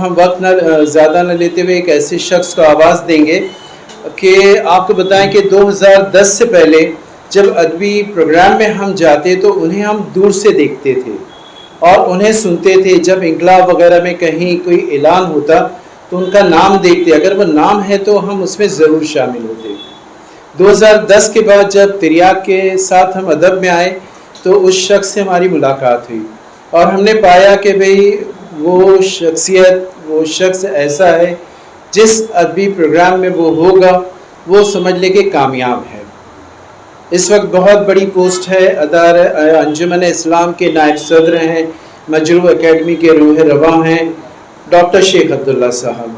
ہم وقت زیادہ نہ لیتے ہوئے ایک ایسے شخص کو آواز دیں گے کہ آپ کو بتائیں کہ 2010 سے پہلے جب ادبی پروگرام میں ہم جاتے تو انہیں ہم دور سے دیکھتے تھے اور انہیں سنتے تھے. جب انقلاب وغیرہ میں کہیں کوئی اعلان ہوتا تو ان کا نام دیکھتے, اگر وہ نام ہے تو ہم اس میں ضرور شامل ہوتے. 2010 کے بعد جب تریاق کے ساتھ ہم ادب میں آئے تو اس شخص سے ہماری ملاقات ہوئی اور ہم نے پایا کہ بھئی وہ شخصیت, وہ شخص ایسا ہے جس ادبی پروگرام میں وہ ہوگا وہ سمجھ لے کہ کامیاب ہے. اس وقت بہت بڑی پوسٹ ہے, انجمن اسلام کے نائب صدر ہیں, مجروح اکیڈمی کے روح رواں ہیں ڈاکٹر شیخ عبداللہ صاحب.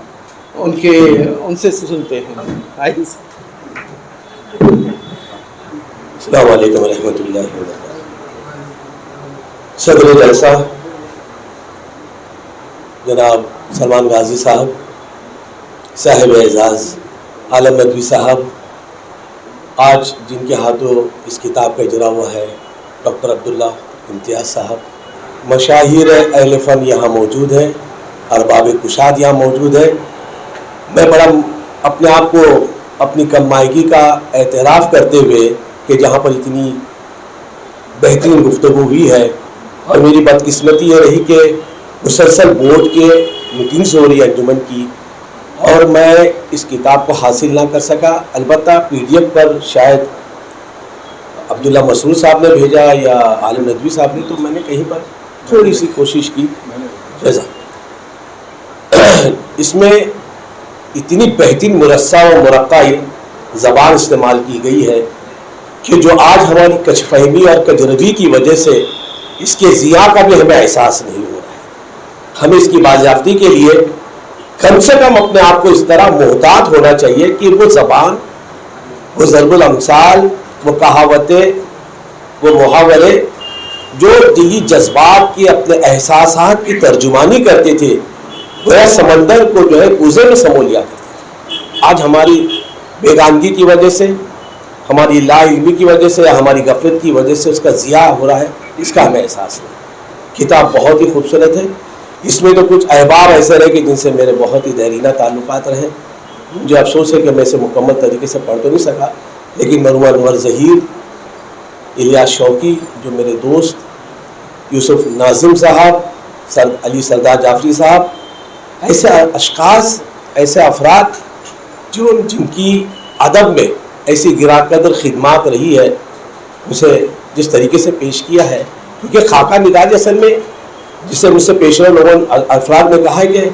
ان سے سنتے ہیں. السلام علیکم ورحمۃ اللہ وبرکاتہ. صدر جلسہ جناب سلمان غازی صاحب, صاحب اعزاز عالم ندوی صاحب, آج جن کے ہاتھوں اس کتاب کا اجرا ہوا ہے ڈاکٹر عبداللہ امتیاز صاحب, مشاہیر اہل فن یہاں موجود ہیں, ارباب کشاد یہاں موجود ہے. میں بڑا اپنے آپ کو اپنی کم مائگی کا اعتراف کرتے ہوئے کہ جہاں پر اتنی بہترین گفتگو ہوئی ہے, اور میری بدقسمتی یہ رہی کہ مسلسل بورڈ کے میٹنگز ہو رہی ہے انجمن کی, اور میں اس کتاب کو حاصل نہ کر سکا. البتہ پی ڈی ایف پر شاید عبداللہ مسعود صاحب نے بھیجا یا عالم ندوی صاحب نے, تو میں نے کہیں پر تھوڑی سی کوشش کی. اس میں اتنی بہترین مرصع و مرقع زبان استعمال کی گئی ہے کہ جو آج ہماری کچھ فہمی اور کجروی کی وجہ سے اس کے ضیاء کا بھی ہمیں احساس نہیں ہو رہا ہے. ہمیں اس کی بازیافتی کے لیے کم سے کم اپنے آپ کو اس طرح محتاط ہونا چاہیے کہ وہ زبان, وہ ضرب الامثال, وہ کہاوتیں, وہ محاورے جو دلی جذبات کی, اپنے احساسات کی ترجمانی کرتے تھے, وہ سمندر کو جو ہے کوزے میں سمو لیا کرتے تھے. آج ہماری بیگانگی کی وجہ سے, ہماری لا علمی کی وجہ سے یا ہماری غفلت کی وجہ سے اس کا ضیاع ہو رہا ہے. اس کا ہمیں احساس نہیں. کتاب بہت ہی خوبصورت ہے. اس میں تو کچھ احباب ایسے رہے کہ جن سے میرے بہت ہی دیرینہ تعلقات رہے. مجھے افسوس ہے کہ میں اسے مکمل طریقے سے پڑھ تو نہیں سکا, لیکن مرحوم انور ظہیر, الیاس شوقی جو میرے دوست, یوسف ناظم صاحب, علی سردار جعفری صاحب, ایسے اشخاص, ایسے افراد جن کی ادب میں ایسی گرا قدر خدمات رہی ہے, اسے جس طریقے سے پیش کیا ہے. کیونکہ خاکہ نگاری اصل میں, جسے مجھ سے پیشوا لوگوں افراد نے کہا ہے کہ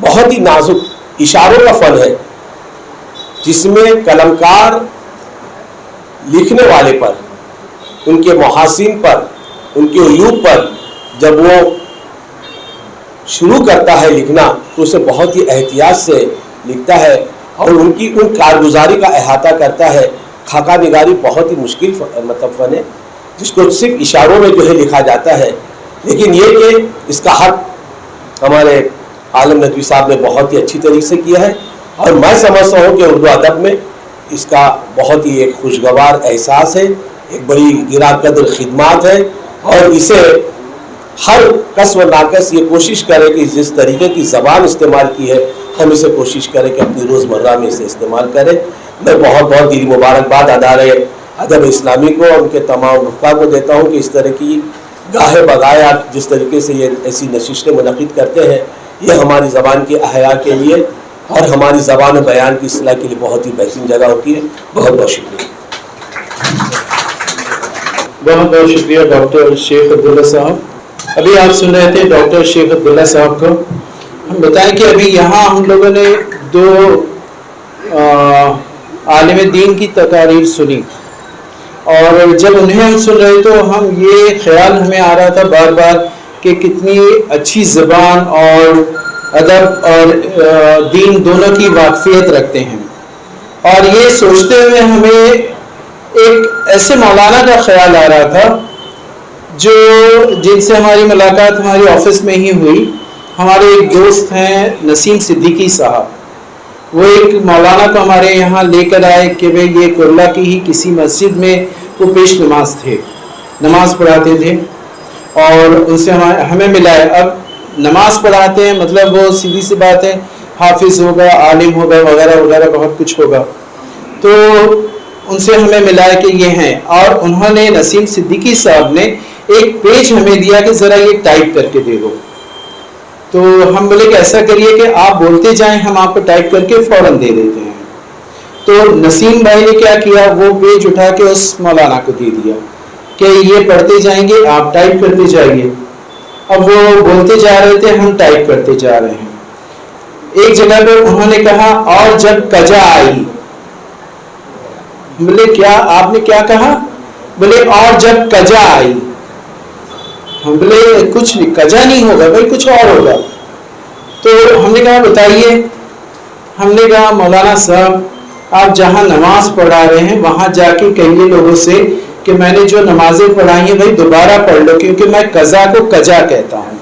بہت ہی نازک اشاروں کا فن ہے, جس میں قلمکار لکھنے والے پر, ان کے محاسن پر, ان کے عیوب پر جب وہ شروع کرتا ہے لکھنا تو اسے بہت ہی احتیاط سے لکھتا ہے اور ان کی ان کارگزاری کا احاطہ کرتا ہے. خاکہ نگاری بہت ہی مشکل فن ہے جس کو صرف اشاروں میں جو ہے لکھا جاتا ہے. لیکن یہ کہ اس کا حق ہمارے عالم ندوی صاحب نے بہت ہی اچھی طریقے سے کیا ہے, اور میں سمجھتا ہوں کہ اردو ادب میں اس کا بہت ہی ایک خوشگوار احساس ہے, ایک بڑی گرا قدر خدمات ہے, اور اسے ہر کس و ناقص یہ کوشش کرے کہ جس طریقے کی زبان استعمال کی ہے ہم اسے کوشش کریں کہ اپنی روزمرہ میں اسے استعمال کریں. میں بہت بہت دلی مبارکباد ادارے ادب اسلامی کو, ان کے تمام رفقا کو دیتا ہوں کہ اس طرح کی گاہے بگائے آپ جس طریقے سے یہ ایسی نشستیں منعقد کرتے ہیں, یہ ہماری زبان کے احیاء کے لیے اور ہماری زبان و بیان کی اصلاح کے لیے بہت ہی بہترین جگہ ہوتی ہے. بہت بہت شکریہ. بہت بہت شکریہ ڈاکٹر شیخ عبداللہ صاحب. ابھی آپ سن رہے تھے ڈاکٹر شیخ عبداللہ صاحب کو. ہم بتائیں کہ ابھی یہاں ہم لوگوں نے دو عالم دین کی تقاریر سنی, اور جب انہیں ہم سن رہے تو یہ خیال ہمیں آ رہا تھا بار بار کہ کتنی اچھی زبان اور ادب اور دین دونوں کی واقفیت رکھتے ہیں. اور یہ سوچتے ہوئے ہمیں ایک ایسے مولانا کا خیال آ رہا تھا جن سے ہماری ملاقات ہماری آفس میں ہی ہوئی. ہمارے ایک دوست ہیں نسیم صدیقی صاحب, وہ ایک مولانا کو ہمارے یہاں لے کر آئے کہ بھئی یہ کرلا کی ہی کسی مسجد میں وہ پیش نماز تھے, نماز پڑھاتے تھے, اور ان سے ہمیں ملائے. اب نماز پڑھاتے ہیں مطلب وہ سیدھی سی بات ہے حافظ ہوگا, عالم ہوگا, وغیرہ وغیرہ بہت کچھ ہوگا. تو ان سے ہمیں ملا کہ یہ ہیں, اور انہوں نے نسیم صدیقی صاحب نے ایک پیج ہمیں دیا کہ ذرا یہ ٹائپ کر کے دے دو. تو ہم بولے کہ ایسا کریے کہ آپ بولتے جائیں, ہم آپ کو ٹائپ کر کے فوراً دے دیتے ہیں. تو نسیم بھائی نے کیا کیا, وہ پیج اٹھا کے اس مولانا کو دے دیا کہ یہ پڑھتے جائیں گے, آپ ٹائپ کرتے جائیے. اب وہ بولتے جا رہے تھے, ہم ٹائپ کرتے جا رہے ہیں. ایک جگہ پہ انہوں نے کہا اور جب کجا آئی. بولے کیا آپ نے کیا کہا؟ بولے اور جب کجا آئی. ہم بولے کچھ نہیں, کجا نہیں ہوگا بھائی, کچھ اور ہوگا. تو ہم نے کہا بتائیے. ہم نے کہا مولانا صاحب آپ جہاں نماز پڑھا رہے ہیں وہاں جا کے کہیے لوگوں سے کہ میں نے جو نمازیں پڑھائی ہیں بھائی دوبارہ پڑھ لو, کیونکہ میں قضا کو کجا کہتا ہوں.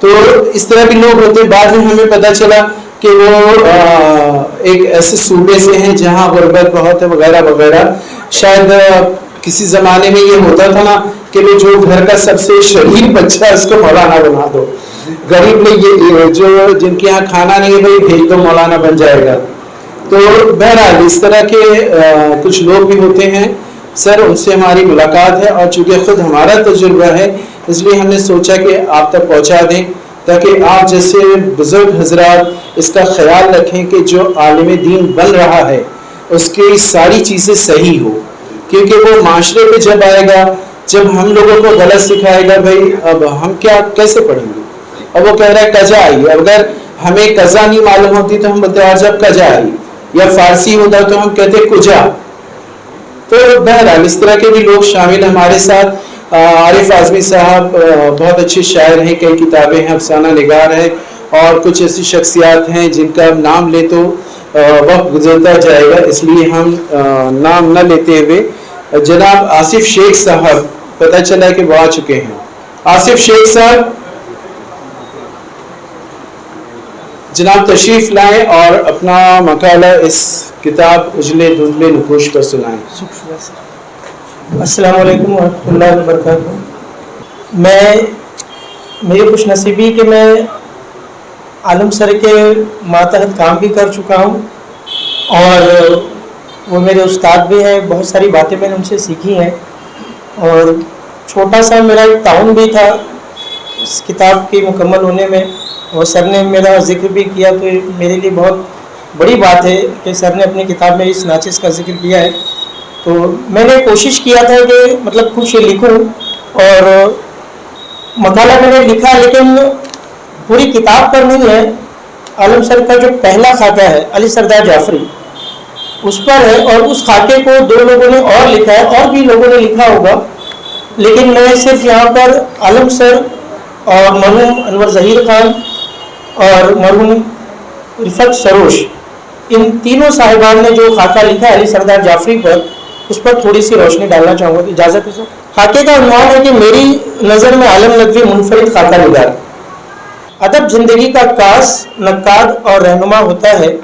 تو اس طرح بھی لوگ ہوتے. بعد میں ہمیں پتہ چلا کہ وہ ایک ایسے صوبے سے ہیں جہاں غربت بہت ہے وغیرہ وغیرہ. شاید کسی زمانے میں یہ ہوتا تھا نا کہ جو گھر کا سب سے شریف بچہ ہے اس کو مولانا بنا دو, غریب میں یہ جو جن کے یہاں کھانا نہیں ہے بھائی بھیج دو مولانا بن جائے گا. تو بہرحال اس طرح کے کچھ لوگ بھی ہوتے ہیں سر, ان سے ہماری ملاقات ہے, اور چونکہ خود ہمارا تجربہ ہے اس لیے ہم نے سوچا کہ آپ تک پہنچا دیں تاکہ آپ جیسے بزرگ حضرات اس کا خیال رکھیں کہ جو عالم دین بن رہا ہے اس کی ساری چیزیں صحیح ہو. کیونکہ وہ معاشرے پہ جب آئے گا, جب ہم لوگوں کو غلط سکھائے گا بھائی اب ہم کیا کیسے پڑھیں گے. اب وہ کہہ رہا ہے قضا آئی, اگر ہمیں قضا نہیں معلوم ہوتی تو ہم بولتے اور جب قضا آئی, یا فارسی ہوتا تو ہم کہتے کجا. تو بہرحال اس طرح کے بھی لوگ شامل ہمارے ساتھ. عارف اعظمی صاحب بہت اچھے شاعر ہیں, کئی کتابیں ہیں, افسانہ نگار ہیں, اور کچھ ایسی شخصیات ہیں جن کا نام لے تو وقت گزرتا جائے گا, اس لیے ہم نام نہ لیتے ہوئے جناب آصف شیخ صاحب پتہ چلا کہ وہ آ چکے ہیں. آصف شیخ صاحب جناب تشریف لائیں اور اپنا مقالہ اس کتاب اجلے دھندلے نقوش پر سنائیں. السلام علیکم ورحمۃ اللہ وبرکاتہ. میری خوش نصیبی کہ میں عالم سر کے ماتحت کام بھی کر چکا ہوں, اور وہ میرے استاد بھی ہیں. بہت ساری باتیں میں نے ان سے سیکھی ہیں, اور چھوٹا سا میرا ایک تعاون بھی تھا اس کتاب کی مکمل ہونے میں, اور سر نے میرا ذکر بھی کیا. تو میرے لیے بہت بڑی بات ہے کہ سر نے اپنی کتاب میں اس ناچز کا ذکر کیا ہے. تو میں نے کوشش کیا تھا کہ مطلب کچھ لکھوں, اور مقالہ میں نے لکھا لیکن پوری کتاب پر نہیں ہے. عالم سر کا جو پہلا خاکہ ہے علی سردار جعفری اس پر ہے, اور اس خاکے کو دو لوگوں نے اور لکھا ہے, اور بھی لوگوں نے لکھا ہوگا, لیکن میں صرف یہاں پر عالم سر اور مرحوم انور ظہیر خان اور مرحوم رفعت سروش ان تینوں صاحبان نے جو خاکہ لکھا ہے علی سردار جعفری پر, اس پر تھوڑی سی روشنی ڈالنا چاہوں گا. اجازت ہے سر؟ خاکے کا عنوان ہے کہ میری نظر میں عالم ندوی منفرد خاکہ نگار. ادب زندگی کا کاس نقاد اور رہنما ہوتا ہے,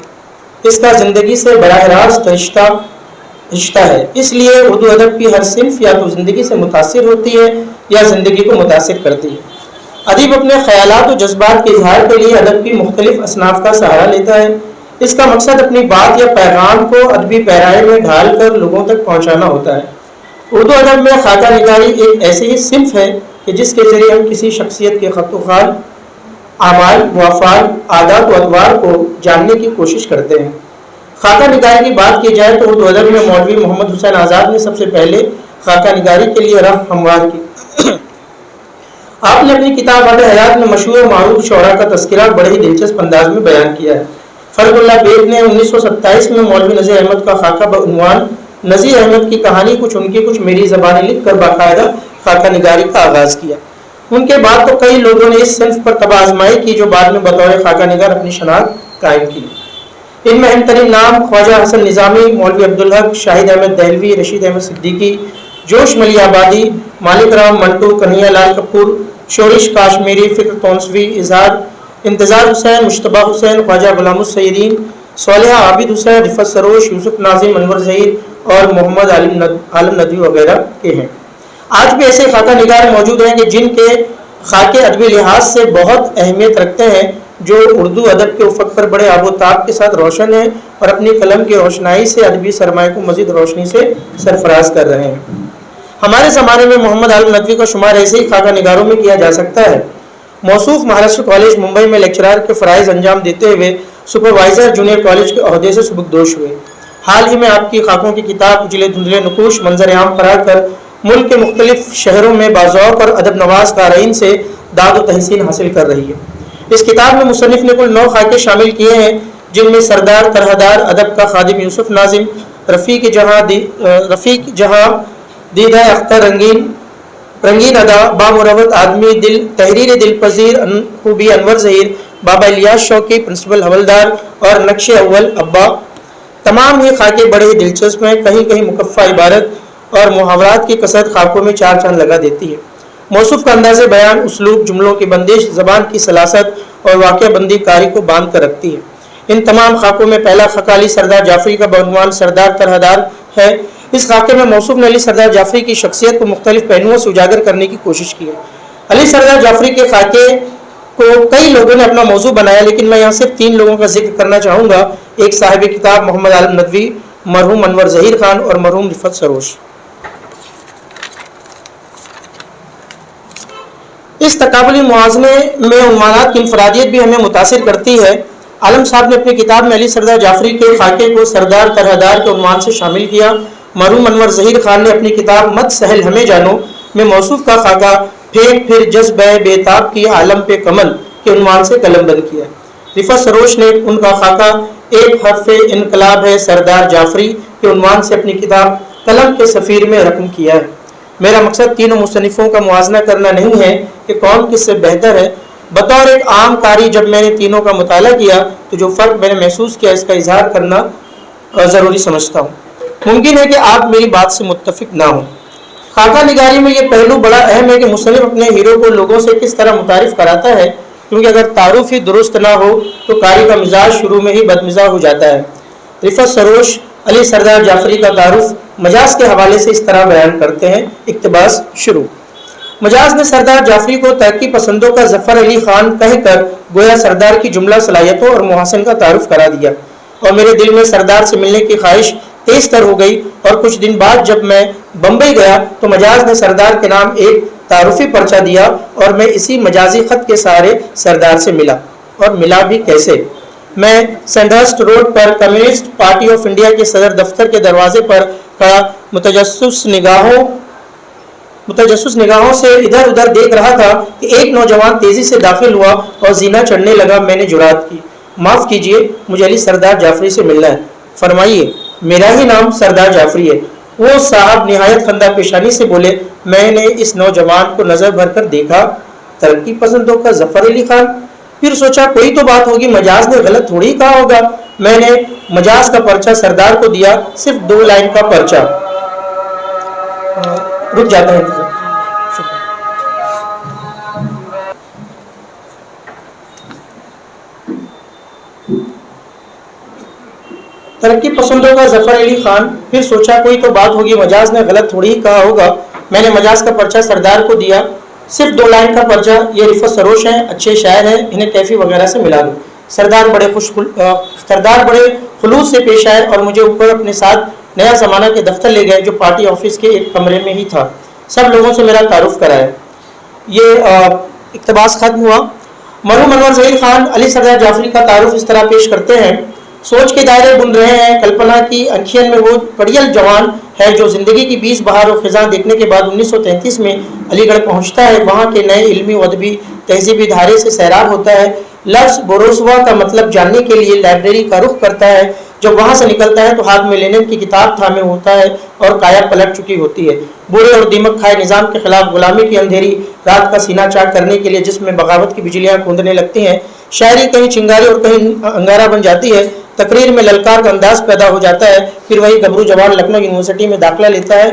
اس کا زندگی سے براہ راست رشتہ ہے. اس لیے اردو ادب کی ہر صنف یا تو زندگی سے متاثر ہوتی ہے یا زندگی کو متاثر کرتی ہے. ادیب اپنے خیالات و جذبات کے اظہار کے لیے ادب کی مختلف اصناف کا سہارا لیتا ہے. اس کا مقصد اپنی بات یا پیغام کو ادبی پیرائے میں ڈھال کر لوگوں تک پہنچانا ہوتا ہے. اردو ادب میں خاکہ نگاری ایک ایسی ہی صنف ہے کہ جس کے ذریعے ہم کسی شخصیت کے خط و خال, اعمال و افعال, عادات و اطوار کو جاننے کی کوشش کرتے ہیں. خاکہ نگاری کی بات کی جائے تو اردو ادب میں مولوی محمد حسین آزاد نے سب سے پہلے خاکہ نگاری کے لیے راہ ہموار کی. آپ نے اپنی کتاب آب حیات میں مشہور و معروف شعراء کا تذکرہ بڑے ہی دلچسپ انداز میں بیان کیا ہے. فرق اللہ بیگ نے 1927 میں مولوی نذیر احمد کا خاکہ بعنوان نذیر احمد کی کہانی کچھ ان کی کچھ میری زبانیں لکھ کر باقاعدہ خاکہ نگاری کا آغاز کیا. ان کے بعد تو کئی لوگوں نے اس صنف پر طبع آزمائی کی جو بعد میں بطور خاکہ نگار اپنی شناخت قائم کی. ان میں اہم ترین نام خواجہ حسن نظامی, مولوی عبدالحق, شاہد احمد دہلوی, رشید احمد صدیقی, جوش ملی آبادی, مالک رام منٹو, کنہیا لال کپور, شورش کاشمیری, فکر تونسوی, اظہار انتظار حسین, مشتبہ حسین, خواجہ غلام السیدین, صالحہ عابد حسین, رفعت سروش, یوسف ناظم, انور ظہیر اور محمد عالم ندوی وغیرہ کے ہیں. آج بھی ایسے خاکہ نگار موجود ہیں کہ جن کے خاکے ادبی لحاظ سے بہت اہمیت رکھتے ہیں، جو اردو ادب کے افق پر بڑے آب و تاب کے ساتھ روشن ہیں اور اپنی قلم کی روشنائی سے ادبی سرمایہ کو مزید روشنی سے سرفراز کر رہے ہیں۔ ہمارے زمانے میں محمد عالم ندوی کا شمار ایسے ہی خاکہ نگاروں میں کیا جا سکتا ہے۔ موصوف مہاراشٹر کالج ممبئی میں لیکچرار کے فرائض انجام دیتے ہوئے سپروائزر جونیئر کالج کے عہدے سے سبکدوش ہوئے۔ حال ہی میں آپ کی خاکوں کی کتاب اجلے دھندلے نقوش منظر عام پر آ کر ملک کے مختلف شہروں میں باذوق اور ادب نواز قارئین سے داد و تحسین حاصل کر رہی ہے۔ اس کتاب میں مصنف نے کل 9 خاکے شامل کیے ہیں، جن میں سردار طرحدار ادب کا خادم یوسف ناظم، رفیق جہاں دیدہ اختر رنگین ادا، بامروت آدمی دل، تحریر دل پذیر خوبی انور ظہیر، بابا الیاس شوقی، پرنسپل حولدار اور نقش اول ابا۔ تمام ہی خاکے بڑے ہی دلچسپ ہیں، کہیں کہیں مکفہ عبارت اور محاورات کی کثرت خاکوں میں چار چاند لگا دیتی ہے۔ موصوف کا انداز بیان، اسلوب، جملوں کی بندش، زبان کی سلاست اور واقعہ بندی کاری کو باندھ کر رکھتی ہے۔ ان تمام خاکوں میں پہلا خاکہ علی سردار جعفری کا بعنوان سردار طرحدار ہے۔ اس خاکے میں موصوف نے علی سردار جعفری کی شخصیت کو مختلف پہلوؤں سے اجاگر کرنے کی کوشش کی ہے۔ علی سردار جعفری کے خاکے کو کئی لوگوں نے اپنا موضوع بنایا، لیکن میں یہاں صرف 3 لوگوں کا ذکر کرنا چاہوں گا۔ ایک صاحب کتاب محمد عالم ندوی، مرحوم انور ظہیر خان اور مرحوم رفعت سروش۔ اس تقابلی موازنے میں عنوانات کی انفرادیت بھی ہمیں متاثر کرتی ہے۔ عالم صاحب نے اپنی کتاب میں علی سردار جعفری کے خاکے کو سردار طرحدار کے عنوان سے شامل کیا۔ مرحوم انور ظہیر خان نے اپنی کتاب مت سہل ہمیں جانو میں موصوف کا خاکہ پھینک پھر جذبہ بیتاب کی عالم پہ کمل کے عنوان سے قلم بند کیا۔ رفعت سروش نے ان کا خاکہ ایک حرف انقلاب ہے سردار جعفری کے عنوان سے اپنی کتاب قلم کے سفیر میں رقم کیا ہے۔ میرا مقصد تینوں مصنفوں کا موازنہ کرنا نہیں ہے کہ کون کس سے بہتر ہے۔ بطور ایک عام قاری جب میں نے تینوں کا مطالعہ کیا تو جو فرق میں نے محسوس کیا اس کا اظہار کرنا ضروری سمجھتا ہوں۔ ممکن ہے کہ آپ میری بات سے متفق نہ ہوں۔ خاکہ نگاری میں یہ پہلو بڑا اہم ہے کہ مصنف اپنے ہیرو کو لوگوں سے کس طرح متعارف کراتا ہے، کیونکہ اگر تعارف ہی درست نہ ہو تو قاری کا مزاج شروع میں ہی بدمزاج ہو جاتا ہے۔ رفعت سروش علی سردار جعفری کا تعارف مجاز کے حوالے سے اس طرح بیان کرتے ہیں، اقتباس شروع۔ مجاز نے سردار جعفری کو ترقی پسندوں کا ظفر علی خان کہہ کر گویا سردار کی جملہ صلاحیتوں اور محاسن کا تعارف کرا دیا، اور میرے دل میں سردار سے ملنے کی خواہش تیز تر ہو گئی، اور کچھ دن بعد جب میں بمبئی گیا تو مجاز نے سردار کے نام ایک تعارفی پرچہ دیا، اور میں اسی مجازی خط کے سہارے سردار سے ملا، اور ملا بھی کیسے۔ میں سینڈہرسٹ روڈ پر کمیونسٹ پارٹی آف انڈیا کے صدر دفتر کے دروازے پر کھڑا متجسس نگاہوں سے ادھر ادھر دیکھ رہا تھا کہ ایک نوجوان تیزی سے داخل ہوا اور زینہ چڑھنے لگا۔ میں نے جرات کی، معاف کیجیے، مجھے علی سردار جعفری سے ملنا ہے۔ فرمائیے، میرا ہی نام سردار جعفری ہے۔ وہ صاحب نہایت خندہ پیشانی سے بولے۔ میں نے اس نوجوان کو نظر بھر کر دیکھا، ترقی پسندوں کا ظفر علی خان۔ پھر سوچا کوئی تو بات ہوگی، مجاز نے غلط تھوڑی کہا ہوگا۔ میں نے مجاز کا پرچہ سردار کو دیا، صرف 2 لائن کا پرچہ۔ رک جاتا ہے انتظار۔ ترقی پسندوں کا ظفر علی خان۔ پھر سوچا کوئی تو بات ہوگی، مجاز نے غلط تھوڑی ہی کہا ہوگا۔ میں نے مجاز کا پرچہ سردار کو دیا، صرف 2 لائن کا پرچہ۔ یہ رفعت سروش ہیں، اچھے شاعر ہیں، انہیں کیفی وغیرہ سے ملا دو۔ سردار بڑے خلوص سے پیش آئے اور مجھے اوپر اپنے ساتھ نیا زمانہ کے دفتر لے گئے، جو پارٹی آفس کے ایک کمرے میں ہی تھا۔ سب لوگوں سے میرا تعارف کرایا۔ یہ اقتباس ختم ہوا۔ مرحوم انور ظہیر خان علی سردار جعفری کا تعارف اس طرح پیش کرتے ہیں: سوچ کے دائرے بن رہے ہیں کلپنا کی انکھین میں وہ پڑیل جوان ہے جو زندگی کی 20 بہار و خزاں دیکھنے کے بعد 1933 میں علی گڑھ پہنچتا ہے۔ وہاں کے نئے علمی و ادبی تہذیبی دھارے سے سیراب ہوتا ہے۔ لفظ بوروسوا کا مطلب جاننے کے لیے لائبریری کا رخ کرتا ہے۔ جب وہاں سے نکلتا ہے تو ہاتھ میں لینن کی کتاب تھامے ہوتا ہے اور کایا پلٹ چکی ہوتی ہے۔ برے اور دیمک کھائے نظام کے خلاف غلامی کی اندھیری رات کا سینہ چاک کرنے کے لیے جس میں بغاوت کی بجلیاں کوندنے لگتی ہیں، شاعری کہیں چنگاری اور کہیں انگارہ بن جاتی ہے، تقریر میں للکار کا انداز پیدا ہو جاتا ہے۔ پھر وہی گبرو جوان لکھنؤ یونیورسٹی میں داخلہ لیتا ہے۔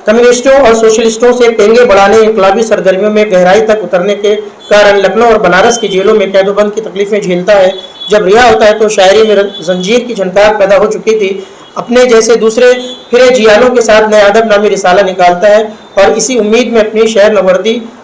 کمیونسٹوں اور سوشلسٹوں سے پینگے بڑھانے، انقلابی سرگرمیوں میں گہرائی تک اترنے کے کارن لکھنؤ اور بنارس کی جیلوں میں قید و بند کی تکلیفیں جھیلتا ہے۔ جب رہا ہوتا ہے تو شاعری میں زنجیر کی جھنکار پیدا ہو چکی تھی۔ اپنے جیسے دوسرے پھرے جیالوں کے ساتھ نیا ادب نامی رسالہ نکالتا ہے اور اسی امید میں اپنی شعر نوردی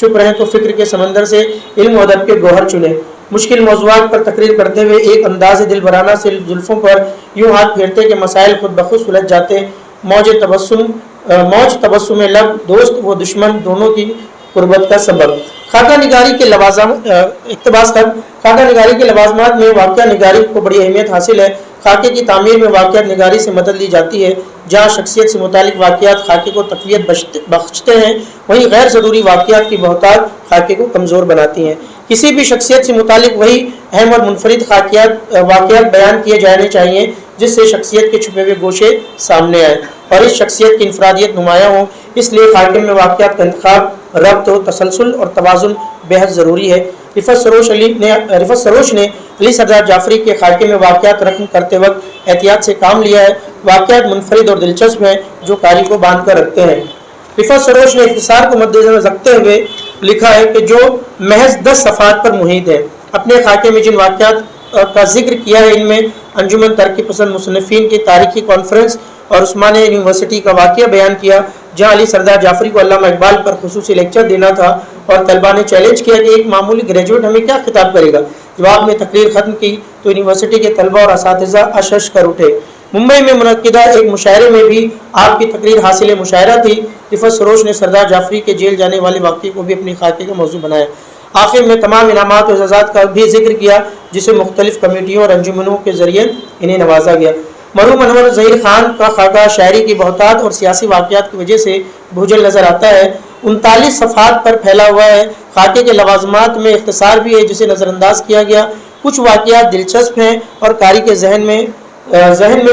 چپ رہیں تو فکر کے سمندر سے علم و ادب کے گوہر چنیں۔ مشکل موضوعات پر تقریر کرتے ہوئے ایک انداز دلبرانہ سے زلفوں پر یوں ہاتھ پھیرتے کہ مسائل خود بخود سلجھ جاتے۔ موج تبسم لب، دوست و دشمن دونوں کی قربت کا سبب۔ خاکہ نگاری کے خاکہ نگاری کے لوازمات میں واقعہ نگاری کو بڑی اہمیت حاصل ہے۔ خاکے کی تعمیر میں واقعات نگاری سے مدد لی جاتی ہے۔ جہاں شخصیت سے متعلق واقعات خاکے کو تقویت بخشتے ہیں، وہیں غیر ضروری واقعات کی بہتات خاکے کو کمزور بناتی ہیں۔ کسی بھی شخصیت سے متعلق وہی اہم اور منفرد واقعات بیان کیے جانے چاہیے جس سے شخصیت کے چھپے ہوئے گوشے سامنے آئیں اور اس شخصیت کی انفرادیت نمایاں ہو۔ اس لیے خاکے میں واقعات کا انتخاب، ربط و تسلسل اور توازن بہت ضروری ہے۔ رفعت سروش نے علی سردار جعفری کے خاکے میں واقعات رقم کرتے وقت احتیاط سے کام لیا ہے۔ واقعات منفرد اور دلچسپ ہیں جو قاری کو باندھ کر رکھتے ہیں۔ رفعت سروش نے اختصار کو مدنظر رکھتے ہوئے لکھا ہے کہ جو محض 10 صفحات پر محیط ہے۔ اپنے خاکے میں جن واقعات کا ذکر کیا ہے ان میں انجمن ترقی پسند مصنفین کی تاریخی کانفرنس اور عثمانیہ یونیورسٹی کا واقعہ بیان کیا جہاں علی سردار جعفری کو علامہ اقبال پر خصوصی لیکچر دینا تھا اور طلباء نے چیلنج کیا کہ ایک معمولی گریجویٹ ہمیں کیا خطاب کرے گا۔ جب آپ نے تقریر ختم کی تو یونیورسٹی کے طلباء اور اساتذہ اشش کر اٹھے۔ ممبئی میں منعقدہ ایک مشاعرے میں بھی آپ کی تقریر حاصل مشاعرہ تھی۔ رفعت سروش نے سردار جعفری کے جیل جانے والے واقعے کو بھی اپنی خاکے کا موضوع بنایا۔ آخر میں تمام انعامات و اعزازات کا بھی ذکر کیا جسے مختلف کمیٹیوں اور انجمنوں کے ذریعے انہیں نوازا گیا۔ مرحوم انور ظہیر خان کا خاکہ شاعری کی بہتات اور سیاسی واقعات کی وجہ سے بھوجل نظر آتا ہے۔ 39 صفحات پر پھیلا ہوا ہے۔ خاکے کے لوازمات میں اختصار بھی ہے جسے نظر انداز کیا گیا۔ کچھ واقعات دلچسپ ہیں اور قاری کے ذہن میں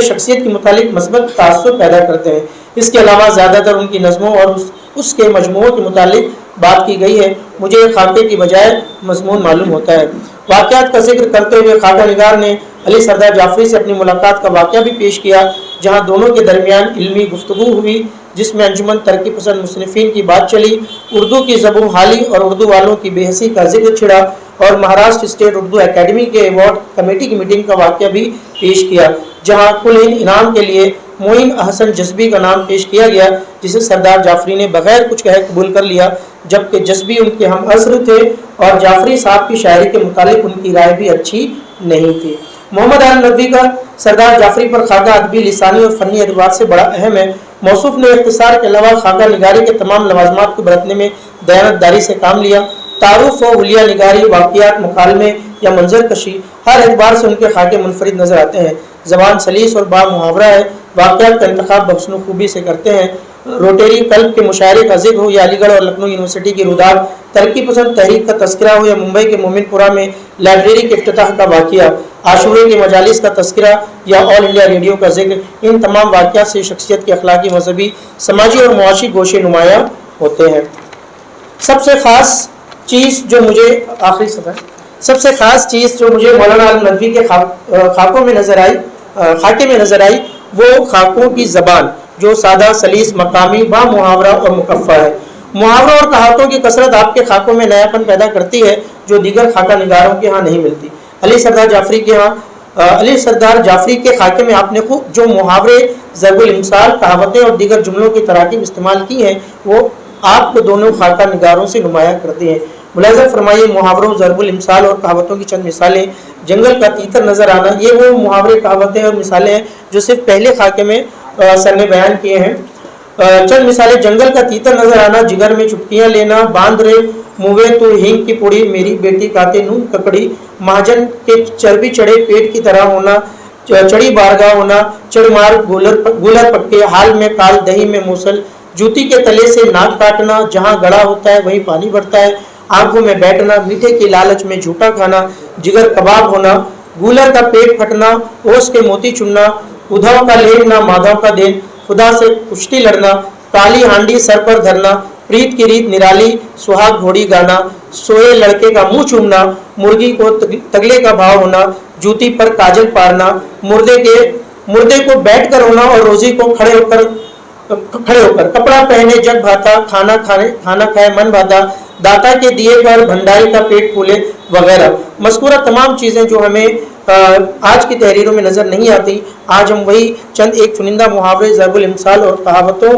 شخصیت کے متعلق مثبت تاثر پیدا کرتے ہیں۔ اس کے علاوہ زیادہ تر ان کی نظموں اور اس کے مجموعوں کے متعلق بات کی گئی ہے۔ مجھے خاکے کی بجائے مضمون معلوم ہوتا ہے۔ واقعات کا ذکر کرتے ہوئے خاکہ نگار نے علی سردار جعفری سے اپنی ملاقات کا واقعہ بھی پیش کیا جہاں دونوں کے درمیان علمی گفتگو ہوئی جس میں انجمن ترقی پسند مصنفین کی بات چلی، اردو کی زبوں حالی اور اردو والوں کی بے حسی کا ذکر چھڑا اور مہاراشٹر اسٹیٹ اردو اکیڈمی کے ایوارڈ کمیٹی کی میٹنگ کا واقعہ بھی پیش کیا جہاں کل انعام کے لیے معین احسن جذبی کا نام پیش کیا گیا جسے سردار جعفری نے بغیر کچھ کہے قبول کر لیا، جبکہ جذبی ان کے ہم عصر تھے اور جعفری صاحب کی شاعری کے متعلق ان کی رائے بھی اچھی نہیں تھی۔ محمد عالم ندوی کا سردار جعفری پر خاکہ ادبی لسانی اور فنی اعتبار سے بڑا اہم ہے۔ موصوف نے اختصار کے علاوہ خاکہ نگاری کے تمام لوازمات کو برتنے میں دیانتداری سے کام لیا۔ تعارف و حلیہ نگاری، واقعات، مکالمے یا منظر کشی ہر اعتبار سے ان کے خاکے منفرد نظر آتے ہیں۔ زبان سلیس اور با محاورہ ہے، واقعات کا انتخاب بحسن و خوبی سے کرتے ہیں۔ روٹری کلب کے مشاعرے کا ذکر ہو یا علی گڑھ اور لکھنؤ یونیورسٹی کی روداد ترقی پسند تحریک کا تذکرہ ہو یا ممبئی کے مومن پورہ میں لائبریری کے افتتاح کا واقعہ، عاشورے کے مجالس کا تذکرہ یا آل انڈیا ریڈیو کا ذکر، ان تمام واقعات سے شخصیت کے اخلاقی، مذہبی، سماجی اور معاشی گوشے نمایاں ہوتے ہیں۔ سب سے خاص چیز جو مجھے مولانا عالم ندوی کے خاکوں میں نظر آئی وہ خاکوں کی زبان جو سادہ سلیس، مقامی، با محاورہ اور مکفہ ہے۔ محاورہ اور کہاوتوں کی کثرت آپ کے خاکوں میں نیا پن پیدا کرتی ہے جو دیگر خاکہ نگاروں کے ہاں نہیں ملتی۔ علی سردار جعفری کے خاکے میں آپ نے جو محاورے، ضرب الامثال، کہاوتیں اور دیگر جملوں کی تراکیب استعمال کی ہیں وہ آپ کو دونوں خاکہ نگاروں سے نمایاں کرتے ہیں۔ ملاحظہ فرمائیے محاوروں، ضرب الامثال اور کہاوتوں کی چند مثالیں۔ جنگل کا تیتر نظر آنا، یہ وہ محاورے، کہاوتیں اور مثالیں ہیں جو صرف پہلے خاکے میں سر نے بیان کیے ہیں۔ چند مثالیں: جنگل کا تیتر نظر آنا، جگر میں چپکیاں لینا، باندھ رے موے تو ہینگ کی پوڑی، میری بیٹی کاتے نون ککڑی، مہاجن کے چربی چڑھے پیٹ کی طرح ہونا، چڑی بارگاہ ہونا، چڑ مار گولر پکے، حال میں کال دہی میں موصل، جوتی کے تلے سے ناک کاٹنا، جہاں گڑا ہوتا ہے وہیں پانی بڑھتا ہے، آنکھوں میں بیٹھنا، میٹھے کی لالچ میں جھوٹا کھانا، جگر کباب ہونا، گولر کا پیٹ پھٹنا، اوس کے موتی چننا، ادھو کا لینا مادھو کا دین، خدا سے کشتی لڑنا، کالی ہانڈی سر پر دھرنا، پریت کی ریت نرالی، سہاگ گھوڑی گانا، سوئے لڑکے کا منہ چومنا، مرغی کو تگلے کا بھاؤ ہونا، جوتی پر کاجل پارنا، مردے کو بیٹھ کر ہونا اور روزی کو کھڑے ہو کر، کپڑا پہنے جگ بھاتا، کھانا کھائے من بھاتا، داتا کے دیے پر بھنڈاری کا پیٹ پھولے وغیرہ۔ مذکورہ تمام چیزیں جو ہمیں آج کی تحریروں میں نظر نہیں آتی، آج ہم وہی چند ایک چنندہ محاورے، ضرب الامثال اور کہاوتوں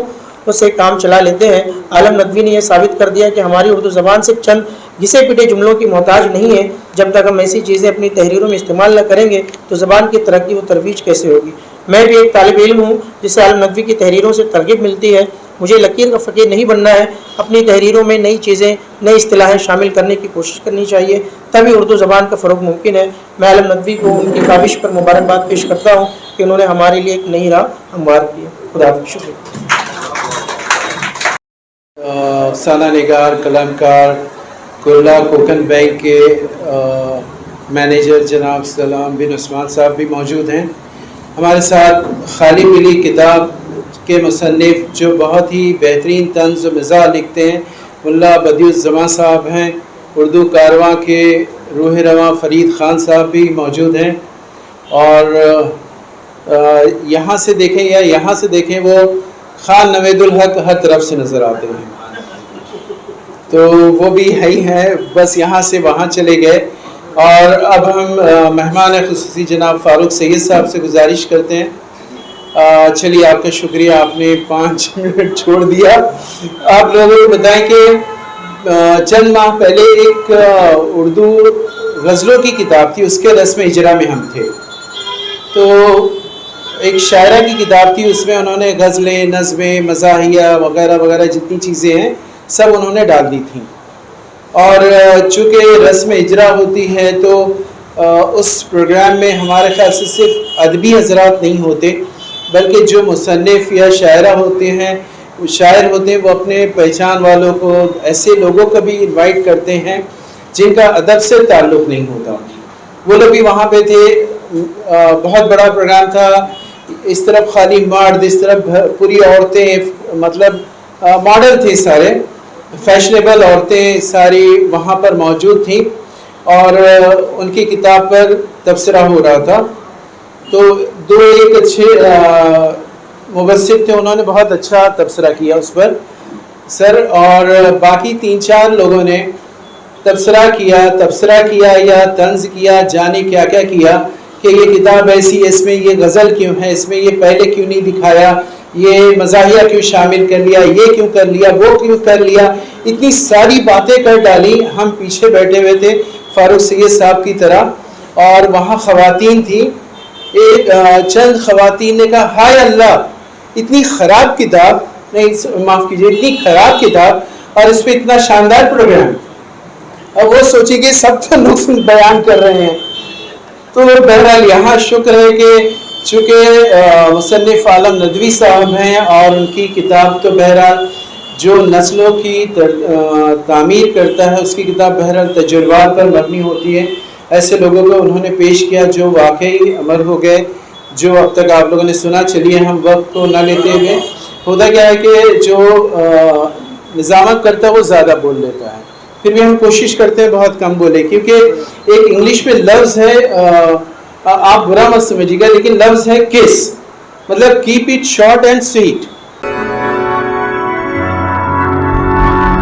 اس سے کام چلا لیتے ہیں۔ عالم ندوی نے یہ ثابت کر دیا کہ ہماری اردو زبان صرف چند گھسے پٹے جملوں کی محتاج نہیں ہے۔ جب تک ہم ایسی چیزیں اپنی تحریروں میں استعمال نہ کریں گے تو زبان کی ترقی و ترویج کیسے ہوگی؟ میں بھی ایک طالب علم ہوں جسے عالم ندوی کی تحریروں سے ترغیب ملتی ہے۔ مجھے لکیر کا فقیر نہیں بننا ہے، اپنی تحریروں میں نئی چیزیں، نئی اصطلاحیں شامل کرنے کی کوشش کرنی چاہیے، تبھی اردو زبان کا فروغ ممکن ہے۔ میں عالم ندوی کو ان کی کاوش پر مبارکباد پیش کرتا ہوں کہ انہوں نے ہمارے لیے ایک نئی راہ ہموار کی ہے۔ خدا حافظ۔ شکریہ۔ افسانہ نگار، قلمکار، کرلا کوکن بینک کے مینیجر جناب سلام بن عثمان صاحب بھی موجود ہیں ہمارے ساتھ۔ خالی ملی کتاب کے مصنف جو بہت ہی بہترین طنز و مزاح لکھتے ہیں ملا بدیع الزماں صاحب ہیں۔ اردو کارواں کے روح رواں فرید خان صاحب بھی موجود ہیں، اور یہاں سے دیکھیں یا یہاں سے دیکھیں وہ خان نوید الحق ہر طرف سے نظر آتے ہیں، تو وہ بھی ہے ہی ہیں، بس یہاں سے وہاں چلے گئے۔ اور اب ہم مہمان خصوصی جناب فاروق سید صاحب سے گزارش کرتے ہیں، چلیے آپ کا شکریہ، آپ نے 5 منٹ چھوڑ دیا۔ آپ لوگوں کو بتائیں کہ چند ماہ پہلے ایک اردو غزلوں کی کتاب تھی، اس کے رسم اجرا میں ہم تھے، تو ایک شاعرہ کی کتاب تھی، اس میں انہوں نے غزلیں، نظمیں، مزاحیہ وغیرہ وغیرہ جتنی چیزیں ہیں سب انہوں نے ڈال دی تھیں، اور چونکہ رسم اجرا ہوتی ہے تو اس پروگرام میں ہمارے خیال سے صرف ادبی حضرات نہیں ہوتے، بلکہ جو مصنف یا شاعرہ ہوتے ہیں، شاعر ہوتے ہیں، وہ اپنے پہچان والوں کو، ایسے لوگوں کو بھی انوائٹ کرتے ہیں جن کا ادب سے تعلق نہیں ہوتا، وہ لوگ بھی وہاں پہ تھے۔ بہت بڑا پروگرام تھا، اس طرف خالی مرد، اس طرف پوری عورتیں، مطلب ماڈل تھے، سارے فیشنیبل عورتیں ساری وہاں پر موجود تھیں، اور ان کی کتاب پر تبصرہ ہو رہا تھا۔ تو ایک اچھے مبصر تھے، انہوں نے بہت اچھا تبصرہ کیا اس پر سر، اور باقی 3-4 لوگوں نے تبصرہ کیا یا طنز کیا، جانے کیا کیا کیا کہ یہ کتاب ایسی ہے، اس میں یہ غزل کیوں ہے، اس میں یہ پہلے کیوں نہیں دکھایا، یہ مزاحیہ کیوں شامل کر لیا، یہ کیوں کر لیا، وہ کیوں کر لیا، اتنی ساری باتیں کر ڈالی۔ ہم پیچھے بیٹھے ہوئے تھے فاروق سید صاحب کی طرح، اور وہاں خواتین تھیں، ایک چند خواتین نے کہا ہائے اللہ، اتنی خراب کتاب، نہیں معاف کیجیے، اتنی خراب کتاب اور اس پہ اتنا شاندار پروگرام۔ اب وہ سوچی کہ سب تو نقص بیان کر رہے ہیں، تو بہرحال یہاں شکر ہے کہ چونکہ مصنف عالم ندوی صاحب ہیں، اور ان کی کتاب تو بہرحال جو نسلوں کی تعمیر کرتا ہے، اس کی کتاب بہرحال تجربات پر مبنی ہوتی ہے۔ ایسے لوگوں کو انہوں نے پیش کیا جو واقعی امر ہو گئے، جو اب تک آپ لوگوں نے سنا۔ چلیے ہم وقت کو نہ لیتے ہوئے، ہوتا کیا ہے کہ جو نظامت کرتا ہے وہ زیادہ بول لیتا ہے، پھر بھی ہم کوشش کرتے ہیں بہت کم بولے، کیونکہ ایک انگلش میں لفظ ہے، آپ برا مت سمجھیے گا، لیکن لفظ ہے کس، مطلب keep it short and sweet.